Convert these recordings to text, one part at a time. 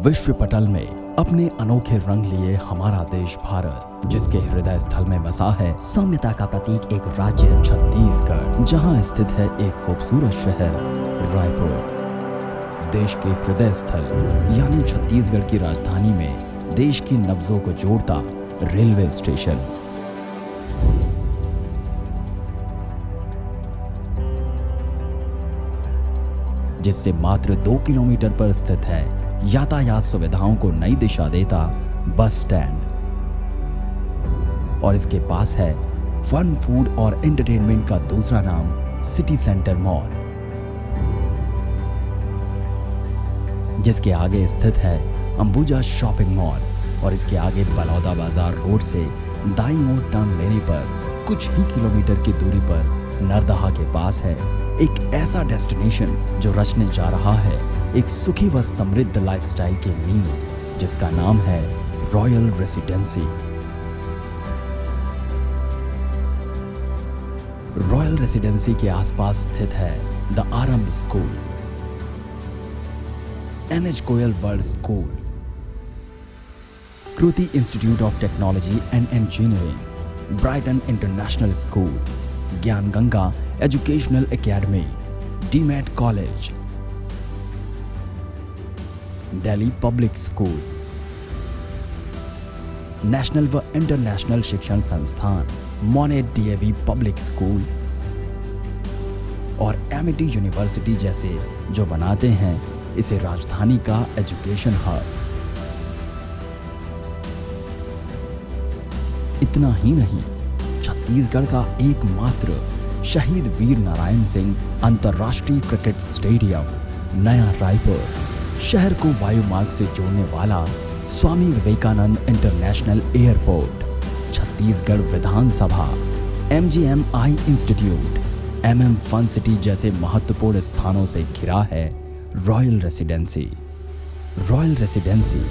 विश्व पटल में अपने अनोखे रंग लिए हमारा देश भारत, जिसके हृदय स्थल में बसा है सौम्यता का प्रतीक एक राज्य छत्तीसगढ़, जहां स्थित है एक खूबसूरत शहर रायपुर। देश के हृदय स्थल यानी छत्तीसगढ़ की राजधानी में देश की नब्जों को जोड़ता रेलवे स्टेशन। जिससे मात्र 2 किलोमीटर पर स्थित है यातायात सुविधाओं को नई दिशा देता बस स्टैंड, और इसके पास है फन, फूड और एंटरटेनमेंट का दूसरा नाम सिटी सेंटर मॉल, जिसके आगे स्थित है अंबुजा शॉपिंग मॉल, और इसके आगे बलौदा बाजार रोड से दाईं ओर टर्न लेने पर कुछ ही किलोमीटर की दूरी पर नरदहा के पास है एक ऐसा डेस्टिनेशन जो रचने जा रहा है एक सुखी व समृद्ध लाइफस्टाइल की नींव, जिसका नाम है रॉयल रेसिडेंसी। रॉयल रेसिडेंसी के आसपास स्थित है the Aarambh school, NH Goyal world school, Kriti institute of technology and engineering, Brighton international school, Gyan Ganga educational academy, डीमैट college, Delhi public school, national व इंटरनेशनल शिक्षण संस्थान मोनेट DAV पब्लिक स्कूल और MIT यूनिवर्सिटी जैसे जो बनाते हैं इसे राजधानी का एजुकेशन हब। इतना ही नहीं, छत्तीसगढ़ का एकमात्र शहीद वीर नारायण सिंह अंतर्राष्ट्रीय क्रिकेट स्टेडियम नया रायपुर, शहर को वायुमार्ग से जोड़ने वाला Swami Vivekananda international airport, Chhattisgarh Vidhan Sabha, MGMI institute, MM fun city जैसे महत्वपूर्ण स्थानों से घिरा है रॉयल रेसिडेंसी। रॉयल रेसिडेंसी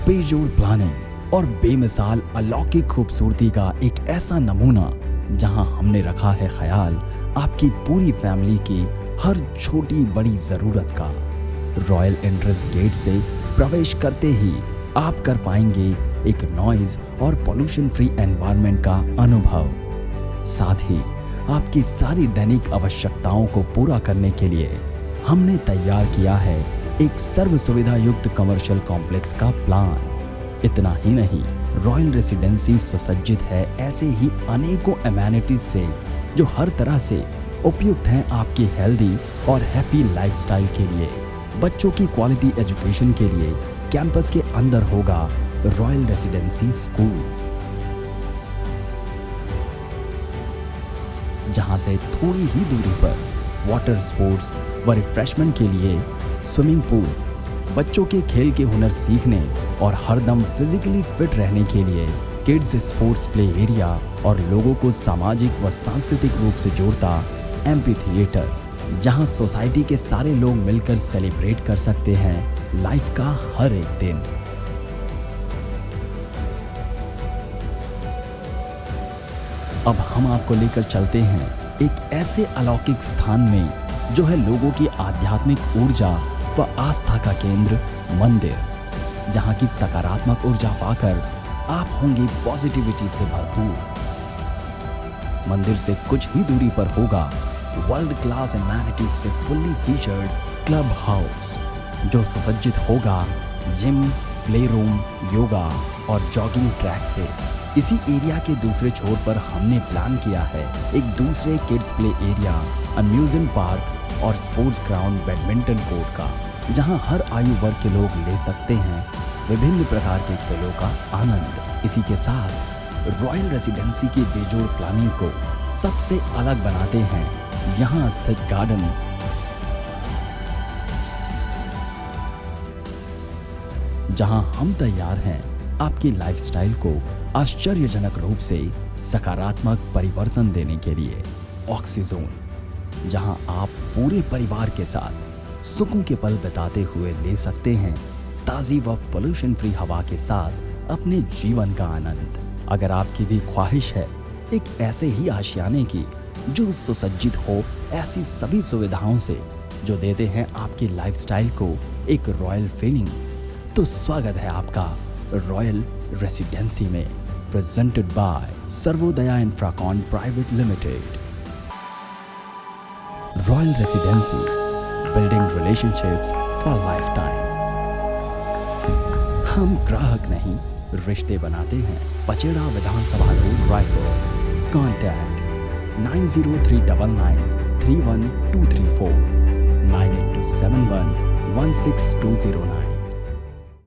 बेजोड़ प्लानिंग और बेमिसाल अलौकिक खूबसूरती का एक ऐसा नमूना जहां हमने रखा है ख्याल आपकी पूरी फैमिली की हर छोटी बड़ी जरूरत का। रॉयल एंट्रेंस गेट से प्रवेश करते ही आप कर पाएंगे एक नॉइज और पोल्यूशन फ्री एनवायरनमेंट का अनुभव। साथ ही आपकी सारी दैनिक आवश्यकताओं को पूरा करने के लिए हमने तैयार किया है एक सर्व सुविधा युक्त कमर्शियल कॉम्प्लेक्स का प्लान। इतना ही नहीं, रॉयल रेसिडेंसी सुसज्जित है ऐसे ही अनेकों एमेनिटीज से जो हर तरह से उपयुक्त हैं आपकी हेल्दी और हैप्पी लाइफस्टाइल के लिए। बच्चों की क्वालिटी एजुकेशन के लिए कैंपस के अंदर होगा रॉयल रेसिडेंसी स्कूल, जहां से थोड़ी ही दूरी पर वाटर स्पोर्ट्स व रिफ्रेशमेंट के लिए स्विमिंग पूल, बच्चों के खेल के हुनर सीखने और हरदम फिजिकली फिट रहने के लिए किड्स स्पोर्ट्स प्ले एरिया और लोगों को सामाजिक व सांस्कृतिक रूप से जोड़ता एम्पी थिएटर, जहां सोसाइटी के सारे लोग मिलकर सेलिब्रेट कर सकते हैं लाइफ का हर एक दिन। अब हम आपको लेकर चलते हैं एक ऐसे अलौकिक स्थान में जो है लोगों की आध्यात्मिक ऊर्जा व आस्था का केंद्र मंदिर, जहां की सकारात्मक ऊर्जा पाकर आप होंगे पॉजिटिविटी से भरपूर। मंदिर से कुछ ही दूरी पर होगा वर्ल्ड क्लास एमेनिटीज से फुल्ली फीचर्ड क्लब हाउस, जो सुसज्जित होगा जिम, प्ले रूम, योगा और जॉगिंग ट्रैक से। इसी एरिया के दूसरे छोर पर हमने प्लान किया है एक दूसरे kids play area, amusement park और स्पोर्ट्स ग्राउंड बैडमिंटन कोर्ट का, जहां हर आयु वर्ग के लोग ले सकते हैं विभिन्न प्रकार के खेलों का आनंद। इसी के साथ रॉयल रेसिडेंसी की बेजोड़ प्लानिंग को सबसे अलग बनाते हैं यहां स्थित गार्डन, जहां हम तैयार हैं आपकी लाइफस्टाइल को आश्चर्यजनक रूप से सकारात्मक परिवर्तन देने के लिए। ऑक्सीजोन, जहां आप पूरे परिवार के साथ सुकून के पल बिताते हुए ले सकते हैं ताज़ी व पोल्यूशन फ्री हवा के साथ अपने जीवन का आनंद। अगर आपकी भी ख्वाहिश है एक ऐसे ही आशियाने की जो सुसज्जित हो ऐसी सभी सुविधाओं से, जो देते हैं आपकी लाइफस्टाइल को एक रॉयल फीलिंग, तो स्वागत है आपका रॉयल रेसिडेंसी में, presented by Sarvodaya Infracon private limited. Royal residency, building relationships for life time. हम ग्राहक नहीं, रिश्ते बनाते हैं। पचेड़ा विधानसभा रोड, रायपुर। कॉन्टैक्ट 9039931234, 9827116209।